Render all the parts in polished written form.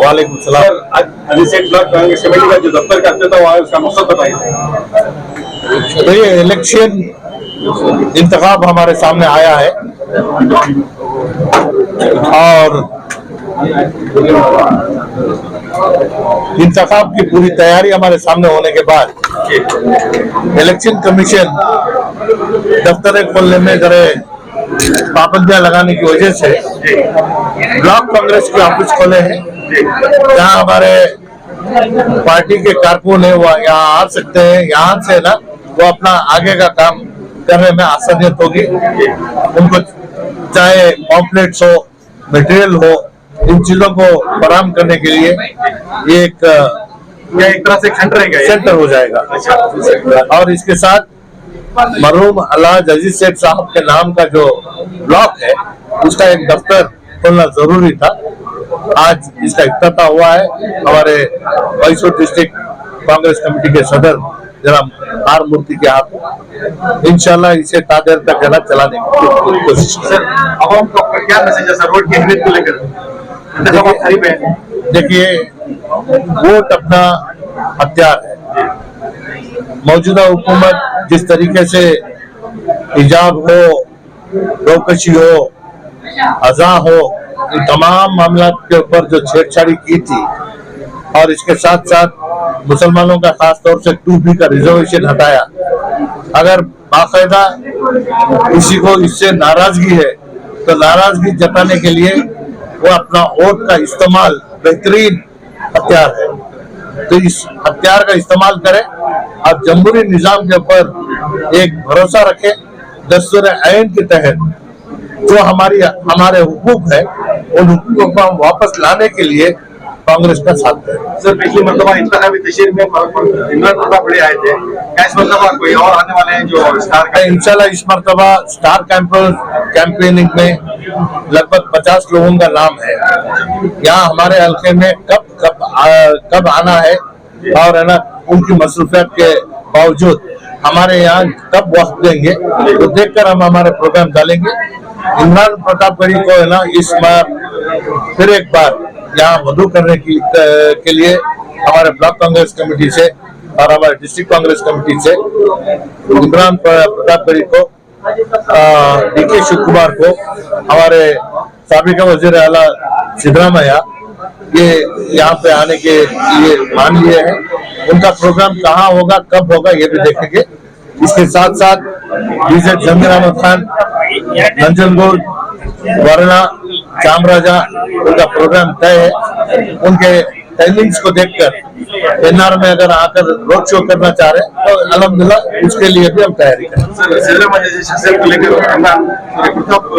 वालेकुम सलाम। अधिसेट block Congress committee का जो दफ्तर का अध्यक्ष हुआ है उसका मकसद बताइए। तो ये इलेक्शन इंतखाब हमारे सामने आया है और इंतखाब की पूरी तैयारी हमारे सामने होने के बाद इलेक्शन कमीशन दफ्तर खोलने में जरा पाबंदियां लगाने की वजह से ब्लॉक कांग्रेस के ऑफिस खोले हैं, जहां हमारे पार्टी के कारकुन है वो यहाँ आ सकते हैं। यहाँ से ना वो अपना आगे का काम करने में आसानियत होगी। उनको चाहे पॉम्पलेट्स हो, मटेरियल हो, इन चीजों को फराहम करने के लिए ये एक तरह से सेंटर हो जाएगा। और इसके साथ मरहूम अल्लाज अजीज शेख साहब के नाम का जो ब्लॉक है उसका एक दफ्तर खोलना जरूरी था। आज इसका इफ्तिताह हुआ है। हमारे मैसूर डिस्ट्रिक्ट कांग्रेस कमेटी के सदर जनाब आर मूर्ति के हाथ इंशाल्लाह इसे तादेर तक चलाने की कोशिश सर, आवाम को क्या मैसेज है सर रोड की अहमियत को लेकर? देखिए, वोट अपना हथियार है। मौजूदा हुकूमत जिस तरीके से हिजाब हो, रोकशी हो, अज़ा हो, इन तमाम मामला के ऊपर जो छेड़छाड़ी की थी और इसके साथ साथ मुसलमानों का खास तौर से 2B का रिजर्वेशन हटाया। अगर बाकायदा किसी को इससे नाराजगी है तो नाराजगी जताने के लिए वो अपना वोट का इस्तेमाल बेहतरीन हथियार है, तो इस हथियार का इस्तेमाल करें। अब जमहूरी निजाम के ऊपर एक भरोसा रखें। दस्तूर आइन के तहत जो हमारे हुकूक है उन हुकूकों को हम वापस लाने के लिए कांग्रेस का साथ दें। सर, पिछली मरतबा इंतखाबी तशरीह में इमरान प्रताप बड़े आए थे, क्या इस मरतबा कोई और आने वाले हैं जो स्टार का? इंशाल्लाह इस मरतबा स्टार कैंपेनिंग में लगभग 50 लोगों का नाम है। यहाँ हमारे हल्के में कब आना है और है ना उनकी मसरूफियत के बावजूद हमारे यहाँ कब वक्त देंगे तो देखकर हम हमारे प्रोग्राम डालेंगे। इमरान प्रतापगढ़ी को है ना इस बार फिर एक बार यहाँ मधु करने के लिए हमारे ब्लॉक कांग्रेस कमेटी से और हमारे डिस्ट्रिक्ट कांग्रेस कमेटी से इमरान प्रतापगढ़ी को, DK शिव कुमार को, हमारे साबिका वजीर आला सिद्धरामैया ये यहाँ पे आने के लिए मान लिए हैं। उनका प्रोग्राम कहाँ होगा, कब होगा, ये भी देखेंगे। इसके साथ साथ डीजे जमीर अहमद खान, नंजनगुड, वरना, चामराजा, उनका प्रोग्राम तय है। उनके टाइमिंग्स को देखकर एनआर में अगर आकर रोड शो करना चाह रहे हैं तो अल्हम्दुलिल्लाह उसके लिए भी हम तैयारी करें।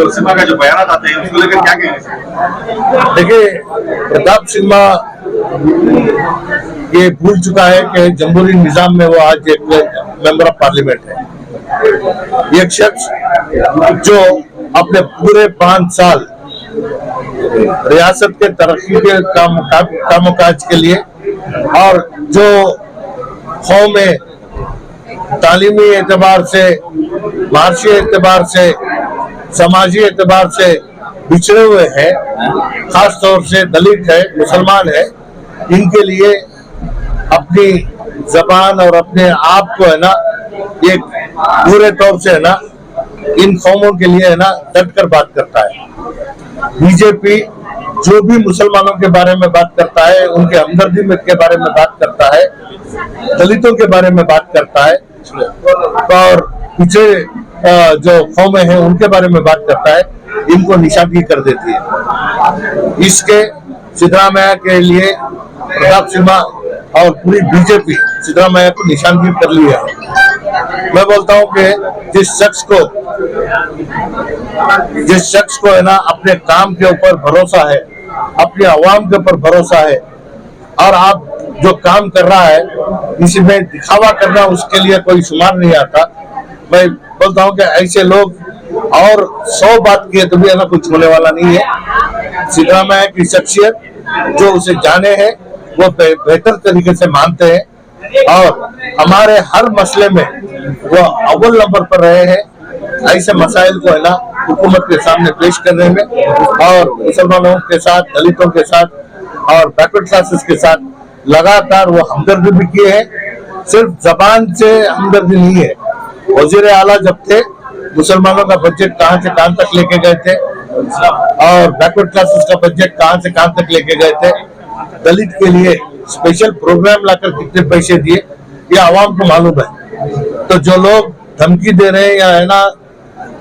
सिन्हा का जो बयान आते हैं उसको लेकर क्या कहेंगे? देखिए, प्रताप सिन्हा ये भूल चुका है कि जमहूरी निजाम में वो आज एक मेंबर ऑफ पार्लियामेंट है। एक शख्स जो अपने पूरे 5 साल रियासत के तरक्की के कामकाज के लिए और जो कौम में तालीमी एतबार से, माशी एतबार से, समाजी एतबार से बिछड़े हुए हैं, खास तौर से दलित है, मुसलमान है, इनके लिए अपनी जबान और अपने आप को है ना एक पूरे तौर से है ना इन कौमों के लिए है ना डटकर बात करता है। बीजेपी जो भी मुसलमानों के बारे में बात करता है, उनके हमदर्दी के बारे में बात करता है, दलितों के बारे में बात करता है और पीछे जो कौमें हैं उनके बारे में बात करता है, इनको निशानगी कर देती है। इसके सिद्धरामैया के लिए प्रताप सिन्हा और पूरी बीजेपी सिद्धरामैया को निशानगी कर ली है। मैं बोलता हूं कि जिस शख्स को है ना अपने काम के ऊपर भरोसा है, अपने अवाम के ऊपर भरोसा है और आप जो काम कर रहा है इसमें दिखावा करना उसके लिए कोई शुमार नहीं आता। मैं बोलता हूं कि ऐसे लोग और 100 बात किए तो भी है ना कुछ होने वाला नहीं है। सिद्धरामैया की शख्सियत जो उसे जाने हैं वो बेहतर तरीके से मानते हैं और हमारे हर मसले में वो अव्वल नंबर पर रहे हैं। ऐसे मसाइल को है ना हुकूमत के सामने पेश करने में और मुसलमानों के साथ, दलितों के साथ और बैकवर्ड क्लासेस के साथ लगातार वो हमदर्दी भी किए हैं। सिर्फ जबान से हमदर्दी नहीं है, वजीर आला जब थे मुसलमानों का बजट कहां से कहां तक लेके गए थे और बैकवर्ड क्लासेस का बजट कहां से कहां तक लेके गए थे, दलित के लिए स्पेशल प्रोग्राम लाकर कितने पैसे दिए ये आवाम को मालूम है। तो जो लोग धमकी दे रहे हैं या है ना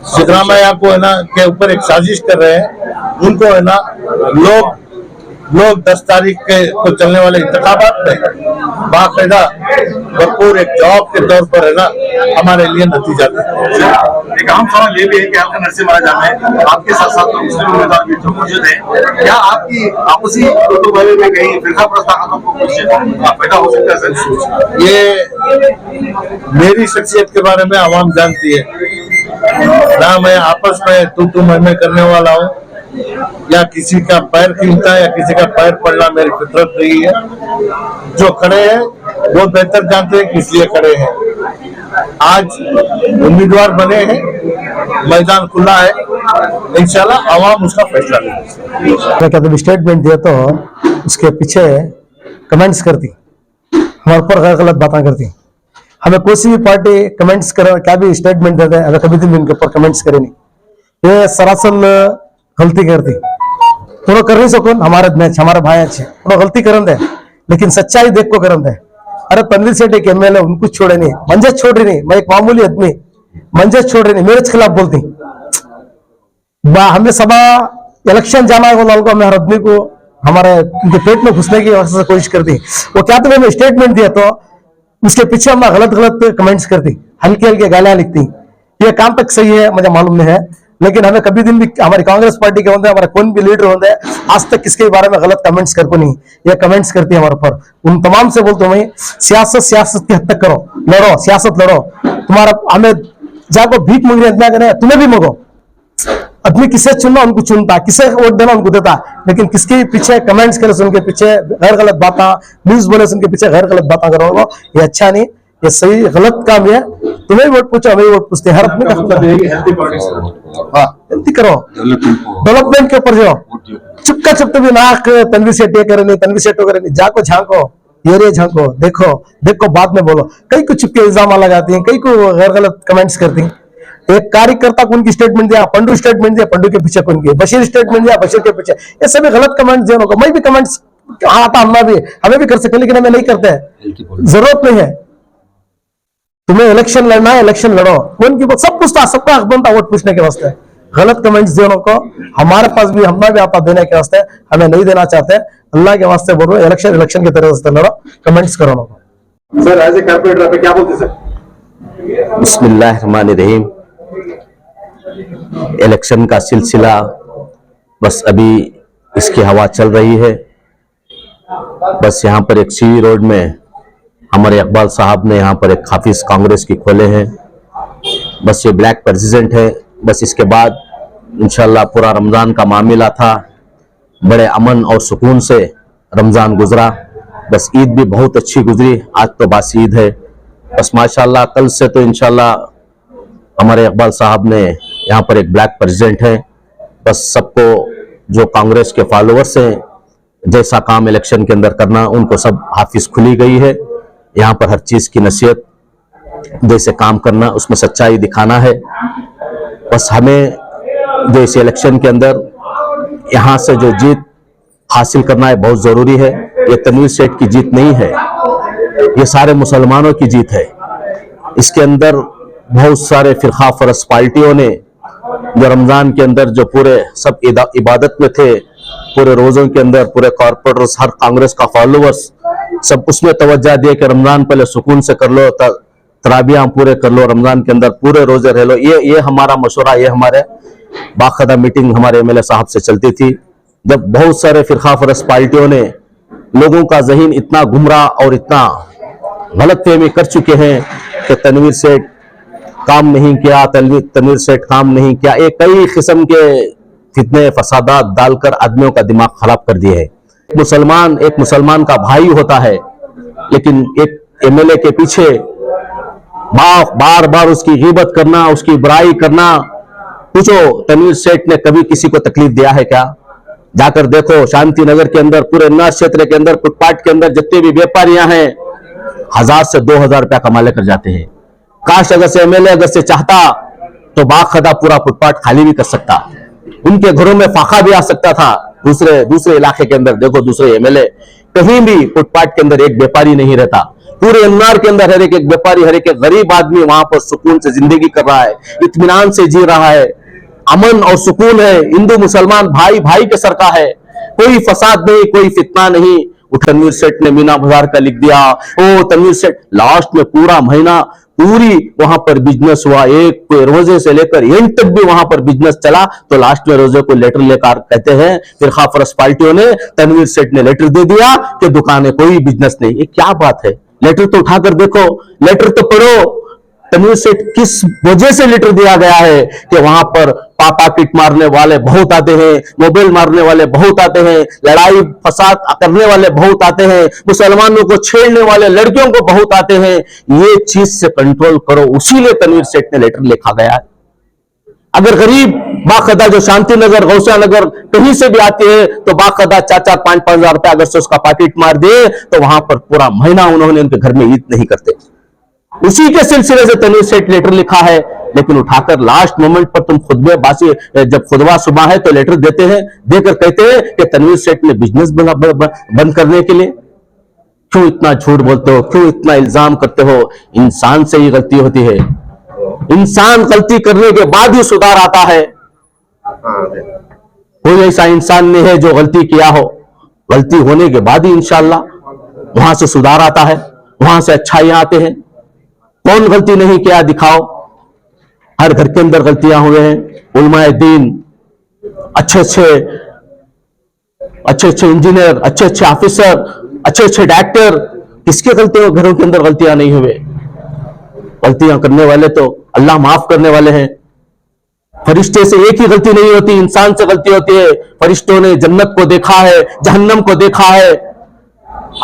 सिद्धरामैया को है ना के ऊपर एक साजिश कर रहे हैं, उनको है ना लोग 10 तारीख के को चलने वाले इंतखाबात में बाकायदा भरपूर एक जवाब के तौर पर है ना हमारे लिए नतीजा देंगे। एक अहम सवाल ये भी है कि हल्का नरसिंह महाराजा में आपके साथ साथ मुस्लिम उम्मीदवार भी जो मौजूद है, क्या आपकी आपसी कुतुबे में कहीं फिरका प्रस्ताव को कुछ पैदा हो सकता है सर? ये मेरी शख्सियत के बारे में आवाम जानती है ना, मैं आपस में तू मैं करने वाला हूँ या किसी का पैर खींचना या किसी का पैर पड़ना मेरी फितरत नहीं है। जो खड़े हैं वो बेहतर जानते हैं किस लिए खड़े हैं। आज उम्मीदवार बने हैं, मैदान खुला है, इंशाल्लाह आवाम उसका फैसला लेगी। जब स्टेटमेंट दिया तो उसके पीछे कमेंट्स करती, हमारे ऊपर गलत बातें करती। हमें कोई सी भी पार्टी कमेंट्स कर क्या भी स्टेटमेंट देते हैं, हमें कभी भी इनके ऊपर कमेंट्स करे नहीं। ये सरासर गलती करती, थोड़ा कर नहीं सको हमारे मैच हमारे भाई अच्छे थोड़ा गलती करन दे, लेकिन सच्चाई देख को करन दे। अरे तनवीर सेठ एक एमएलए उनको छोड़े नहीं, मंजस छोड़ रही नहीं, मैं एक मामूली आदमी मंजस छोड़ रही नहीं, मेरे खिलाफ बोलती। हमें सभा इलेक्शन जाना है वो हमें हर आदमी को हमारे उनके पेट में घुसने की कोशिश करती। वो क्या तो मैंने स्टेटमेंट दिया तो उसके पीछे हम गलत कमेंट्स करती, हल्की हल्की गालियां लिखती। ये काम तक सही है मुझे मालूम नहीं है, लेकिन हमें कभी दिन भी हमारी कांग्रेस पार्टी के होंगे, हमारा कौन भी लीडर होंगे, आज तक किसके बारे में गलत कमेंट्स कर को नहीं, ये कमेंट्स करती है हमारे ऊपर। उन तमाम से बोलता हूँ सियासत की हद तक करो, लड़ो, सियासत लड़ो। तुम्हारा हमें जाको भीख मांगने इतना करें, तुम्हें भी मांगो। आदमी किसे चुनना उनको चुनता, किसे वोट देना उनको देता, लेकिन किसके पीछे कमेंट्स करे उनके पीछे गैर गलत बातें, न्यूज बोले उनके पीछे गैर गलत बातें करो, ये अच्छा नहीं, ये सही गलत काम है। तुम्हें वोट पूछो, हमें वोट पूछते, हर आदमी हेल्थी करो, डेवलपमेंट के ऊपर जाओ। चुपका चुप भी नाक तनवीर सेठ ये करे नहीं, तनवीर सेठ करे नहीं, जाको झांको, ये झांको, देखो बाद में बोलो। कई को चुपके इल्जाम लगाती हैं, कई को गैर गलत कमेंट्स करती हैं। एक कार्यकर्ता को उनकी स्टेटमेंट दिया, पंडू स्टेटमेंट दिया, पंडू के पीछे कौन की, बशीर स्टेटमेंट दिया, बशीर के पीछे, ये सभी गलत कमेंट्स देने को। मैं भी कमेंट्स आता हमें भी कर सकते, लेकिन हमें नहीं करते, जरूरत नहीं है। तुम्हें इलेक्शन लड़ना है, इलेक्शन लड़ो, कौन की सब पूछता, सबका हक बनता वोट पूछने के वास्ते। गलत कमेंट्स देने को हमारे पास भी हमें भी आता देने के वास्ते, हमें नहीं देना चाहते। अल्लाह के वास्ते बोल रहे इलेक्शन की तरह से लड़ो, कमेंट्स करो। सर एज ए कारपोरेटर आप क्या बोलते सर? बिस्मिल्लाहिर्रहमानिर्रहीम। इलेक्शन का सिलसिला बस अभी इसकी हवा चल रही है। बस यहाँ पर एक सीवी रोड में हमारे इकबाल साहब ने यहाँ पर एक ऑफिस कांग्रेस की खोले हैं। बस ये ब्लैक प्रेसिडेंट है। बस इसके बाद इंशाल्लाह पूरा रमज़ान का मामला था, बड़े अमन और सुकून से रमज़ान गुजरा। बस ईद भी बहुत अच्छी गुजरी, आज तो बासी ईद है। बस माशाल्लाह कल से तो इंशाल्लाह हमारे इकबाल साहब ने यहाँ पर एक ब्लैक प्रेसिडेंट है। बस सबको जो कांग्रेस के फॉलोअर्स हैं, जैसा काम इलेक्शन के अंदर करना, उनको सब हाफिज खुली गई है। यहाँ पर हर चीज़ की नसीहत, जैसे काम करना, उसमें सच्चाई दिखाना है। बस हमें जो इस इलेक्शन के अंदर यहाँ से जो जीत हासिल करना है बहुत ज़रूरी है। ये तनवीर सेठ की जीत नहीं है, ये सारे मुसलमानों की जीत है। इसके अंदर बहुत सारे फिरका फरस पार्टियों ने जो रमज़ान के अंदर जो पूरे सब इबादत में थे, पूरे रोज़ों के अंदर पूरे कॉर्पोरेटर्स, हर कांग्रेस का फॉलोअर्स सब उसमें तवज्जो दिए कि रमज़ान पहले सुकून से कर लो, तराबियाँ पूरे कर लो, रमज़ान के अंदर पूरे रोजे रह लो। ये हमारा मशवरा, ये हमारे बाकायदा मीटिंग हमारे एमएलए साहब से चलती थी। जब बहुत सारे फिरका फरस पार्टियों ने लोगों का ज़हीन इतना गुमराह और इतना गलतफहमी कर चुके हैं कि तनवीर सेठ काम नहीं किया, तनवीर सेठ काम नहीं किया, एक कई किस्म के फितने फसादात डालकर आदमियों का दिमाग खराब कर दिए है। एक मुसलमान का भाई होता है, लेकिन एक एमएलए के पीछे बार बार उसकी गिबत करना, उसकी बुराई करना। पूछो तनवीर सेठ ने कभी किसी को तकलीफ दिया है क्या? जाकर देखो शांति नगर के अंदर, पूरे नर क्षेत्र के अंदर, फुटपाथ के अंदर जितने भी व्यापारियां हैं 1000 से 2000 रुपया कमा लेकर जाते हैं। काश अगर से एमएलए अगर से चाहता तो बाखदा पूरा फुटपाथ खाली भी कर सकता, उनके घरों में फाका भी आ सकता था। दूसरे इलाके के अंदर देखो, दूसरे एमएलए कहीं भी फुटपाथ के अंदर एक व्यापारी नहीं रहता। पूरे एमआर के अंदर हर एक व्यापारी, हर एक गरीब आदमी वहां पर सुकून से जिंदगी कर रहा है, इत्मीनान से जी रहा है, अमन और सुकून है। हिंदू मुसलमान भाई भाई के सर का है, कोई फसाद नहीं, कोई फितना नहीं। तनवीर सेठ ने मीना बाजार का लिख दिया, ओ तनवीर सेठ लास्ट में पूरा महीना पूरी वहां पर बिजनेस हुआ, एक रोजे से लेकर एंड तक भी वहां पर बिजनेस चला। तो लास्ट में रोजे को लेटर लेकर कहते हैं फिरका फरस पार्टियों ने, तनवीर सेठ ने लेटर दे दिया कि दुकानें कोई बिजनेस नहीं। ये क्या बात है? लेटर तो उठाकर देखो, लेटर तो पढ़ो। तनवीर सेठ किस वजह से लेटर दिया गया है कि वहां पर पापा किट मारने वाले बहुत आते हैं, मोबाइल मारने वाले बहुत आते हैं, लड़ाई फसाद करने वाले बहुत आते हैं, मुसलमानों को छेड़ने वाले लड़कियों को बहुत आते हैं। ये चीज से कंट्रोल करो, उसीलिए तनवीर सेठ ने लेटर लिखा गया है। अगर गरीब बाखदा जो शांति नगर, गौसिया नगर कहीं से भी आते हैं तो बाखदा 4-4, 5-5 हजार रुपया अगर से उसका पाकिट मार दे तो वहां पर पूरा महीना उन्होंने उनके घर में ईद नहीं करते। उसी के सिलसिले से तनवीर सेठ लेटर लिखा है, लेकिन उठाकर लास्ट मोमेंट पर तुम खुतबे बासी, जब खुतबा सुबह है तो लेटर देते हैं, देकर कहते हैं कि तनवीर सेठ ने बिजनेस बंद करने के लिए। क्यों इतना झूठ बोलते हो, क्यों इतना इल्जाम करते हो? इंसान से ही गलती होती है, इंसान गलती करने के बाद ही सुधार आता है। कोई ऐसा इंसान नहीं है जो गलती किया हो, गलती होने के बाद ही इंशाअल्लाह वहां से सुधार आता है, वहां से अच्छाइयां आते हैं। कौन गलती नहीं किया दिखाओ? हर घर के अंदर गलतियां हुए हैं। उलमाए दीन, अच्छे अच्छे इंजीनियर, अच्छे अच्छे ऑफिसर, अच्छे अच्छे डॉक्टर, किसके गलतियों घरों के अंदर गलतियां नहीं हुए? गलतियां करने वाले तो अल्लाह माफ करने वाले हैं। फरिश्ते से एक ही गलती नहीं होती, इंसान से गलती होती है। फरिश्तों ने जन्नत को देखा है, जहन्नम को देखा है,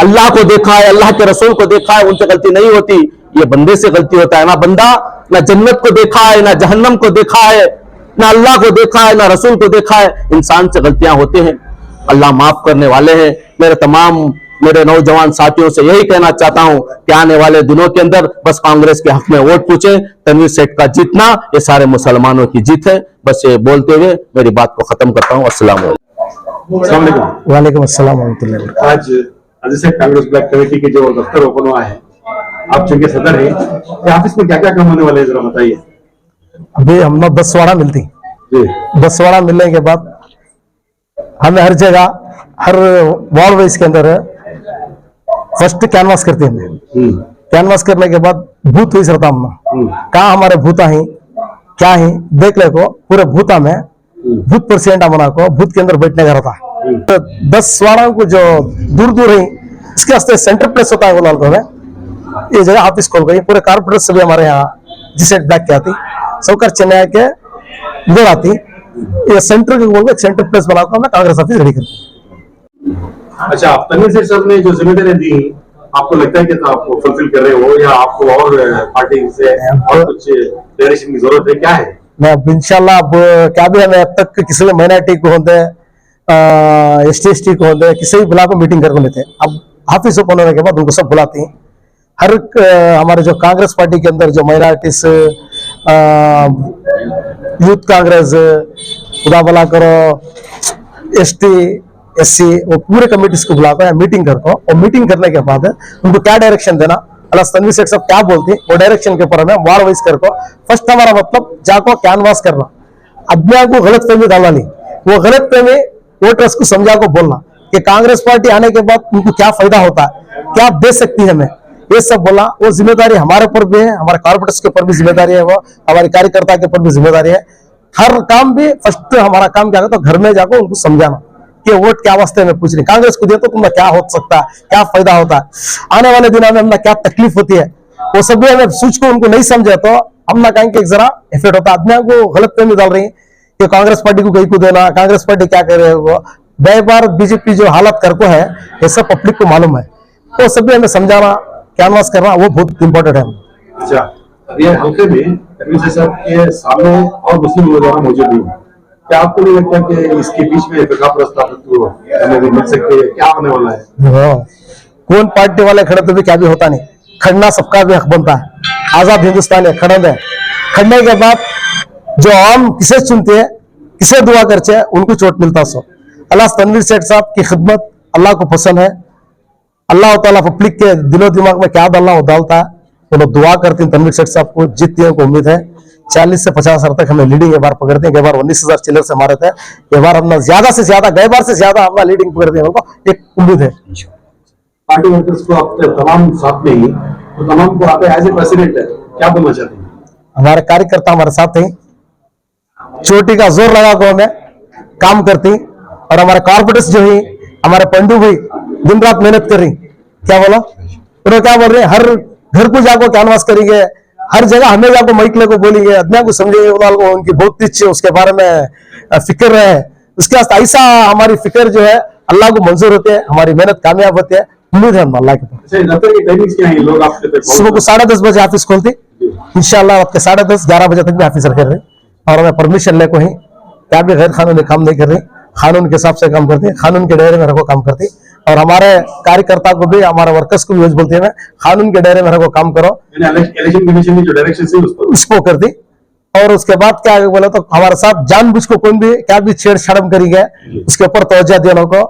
अल्लाह को देखा है, अल्लाह के रसूल को देखा है, उनसे गलती नहीं होती। ये बंदे से गलती होता है। ना बंदा ना जन्नत को देखा है, ना जहन्नम को देखा है, ना अल्लाह को देखा है, ना रसूल को देखा है। इंसान से गलतियां होती हैं, अल्लाह माफ करने वाले हैं। मेरे नौजवान साथियों से यही कहना चाहता हूं कि आने वाले दिनों के अंदर बस कांग्रेस के हक में वोट पूछे। तनवीर सेठ का जीतना ये सारे मुसलमानों की जीत है। बस ये बोलते हुए मेरी बात को खत्म करता हूं। अस्सलाम वालेकुम। वालेकुम अस्सलाम वरहमतुल्लाहि वबरकातुहू। आज जैसे कांग्रेस ब्लैक कमेटी के जो दफ्तर ओपन हुआ है, आप चूंकि सदर है, ऑफिस में क्या क्या काम होने वाले हैं जरा बताइए। अभी हम लोग 10 वाड़ा मिलती, 10 वाड़ा मिलने के बाद हमें हर जगह, हर वार्ड वाइज के अंदर फर्स्ट कैनवास करते हैं। कैनवास करने के बाद बूथ वाइज रहता हम कहाँ हमारे भूता है क्या है देख ले को, पूरे भूता में बूथ प्रेसिडेंट बना को बूथ के अंदर बैठने का रहता है। तो 10 वाड़ा को जो दूर दूर है इसके वास्ते सेंटर प्लेस होता है वो में ये जगह ऑफिस खोल गई। पूरे कारपोरेटर सभी हमारे यहाँ जिसे ब्लैक के आती, सौकर चेन्नई के इधर आती, ये सेंटर के बोल के सेंटर प्लेस बनाकर हमने कांग्रेस ऑफिस रेडी कर। अच्छा, आप तनवीर सेठ साहब ने जो जिम्मेदारियां दी, आपको लगता है कि आप फुलफिल कर रहे हो या आपको और पार्टी से और कुछ डायरेक्शन की जरूरत है? क्या है? मैं इंशाल्लाह अब क्या भी हमें अब तक किसी भी माइनॉरिटी को होते, ST को होते, किसी भी बुला को मीटिंग करके लेते। अब ऑफिस ओपन होने के बाद उनको सब बुलाते हैं। हर हमारे जो कांग्रेस पार्टी के अंदर जो माइनॉरिटीज, यूथ कांग्रेस, खुदा भला करो, ST SC, वो पूरे कमेटीज को बुलाकर मीटिंग करको, और मीटिंग करने के बाद उनको क्या डायरेक्शन देना, अल्लाह तनवीर सेठ साहब क्या बोलते हैं वो डायरेक्शन के ऊपर हमें वार्ड वाइज करको। फर्स्ट हमारा मतलब जाको कैनवास करना, अज्ञा को गलत फहमी डालना नहीं, वो गलत फहमी वोटर्स को समझा को बोलना कि कांग्रेस पार्टी आने के बाद उनको क्या फायदा होता है, क्या दे सकती है हमें, ये सब बोला। वो जिम्मेदारी हमारे ऊपर भी है, हमारे कारपोरेटर्स के ऊपर भी जिम्मेदारी है, वो हमारे कार्यकर्ता के ऊपर भी जिम्मेदारी है। हर काम भी फर्स्ट हमारा काम क्या तो घर में जाकर उनको समझाना कि वोट क्या वास्ते में पूछ रही, कांग्रेस को दिया तो तुम्हें क्या हो सकता है, क्या फायदा होता है, आने वाले दिनों में हमें क्या तकलीफ होती है, वो सब भी हमें सूझ को उनको नहीं समझे तो हम ना कहेंगे जरा इफेक्ट होता है। आदमियों को गलत फहमी डाल रही है कि कांग्रेस पार्टी को कहीं को देना, कांग्रेस पार्टी क्या कर रहे हो, बार बार बीजेपी जो हालत करको है ये सब पब्लिक को मालूम है, तो सभी हमें समझाना, कैनवास करना वो बहुत इंपॉर्टेंट है। अच्छा, ये हल्के में तनवीर सेठ साहब के सामने और मुस्लिम उम्मीदवार मौजूद नहीं, क्या आपको नहीं लगता कि इसके बीच में फिरका प्रस्ताव हमें भी मिल सकते हैं? क्या होने वाला है? हाँ, कौन पार्टी वाले खड़े तो भी क्या भी होता नहीं, खड़ना सबका भी हक बनता है। आजाद हिंदुस्तान है, खड़े है, खड़ने के बाद जो आम किसे चुनते हैं, किसे दुआ करते हैं, उनको चोट मिलता सो। अल्लाह तनवीर सेठ साहब की खिदमत अल्लाह को पसंद है। अल्लाह ताला पब्लिक के दिलो दिमाग में क्या अल्लाह डालता है, वो लोग दुआ करते हैं तनवीर सेठ साहब को जीतने को उम्मीद है। 40 से 50 हजार तक हमें लीडिंग ये बार पकड़ते हैं। गए बार 19,000 चिल्लर से मारे थे, ये बार हमने ज्यादा से ज्यादा, गए बार से ज्यादा हमने लीडिंग पकड़ते हैं, उनको एक उम्मीद है। पार्टी वर्कर्स को आप तमाम साथ में ही, तो तमाम को आप एज ए प्रेसिडेंट क्या बोलना चाहते हैं? हमारे कार्यकर्ता हमारे साथ हैं, चोटी का जोर लगा को हमें काम करती, और हमारे कॉर्पोरेट्स जो है, हमारे पंडू भाई दिन रात मेहनत कर रही। क्या बोला, उन्होंने क्या बोल रहे हैं, हर घर को जाकर कैनवास करेंगे, हर जगह हमें जाकर माइक लेकर बोलेंगे, अदना को समझेंगे, उनको उनकी बहुत इच्छा है, उसके बारे में फिक्र है। उसके वास्ते ऐसा हमारी फिक्र जो है अल्लाह को मंजूर होते हैं, हमारी मेहनत कामयाब होती है, उम्मीद है हम अल्लाह के पास। दफ्तर की टाइमिंग्स क्या है? लोग आपके तक सुबह को 10:30 बजे ऑफिस खोलती, इंशाल्लाह रात के 10:30 11 बजे तक भी ऑफिसर कर रहे, और हमें परमिशन लेको ही क्या भी गैर कानूनी काम नहीं कर रही, कानून के हिसाब से काम करती है, कानून के दायरे में रखो काम करती। और हमारे कार्यकर्ता को भी, हमारे वर्कर्स को भी रोज बोलती है, कानून के दायरे में रखो काम करो, इलेक्शन कमीशन की जो डायरेक्शन है उसको करती। और उसके बाद क्या बोला, तो हमारे साथ जानबूझ को कौन भी क्या भी छेड़छाड़ करी गए, उसके ऊपर तवज्जो देने को,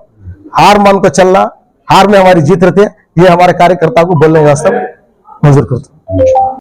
हार मान को चलना, हार में हमारी जीत रहती है, ये हमारे कार्यकर्ता को बोलने का वास्ते मंजूर करता हूं।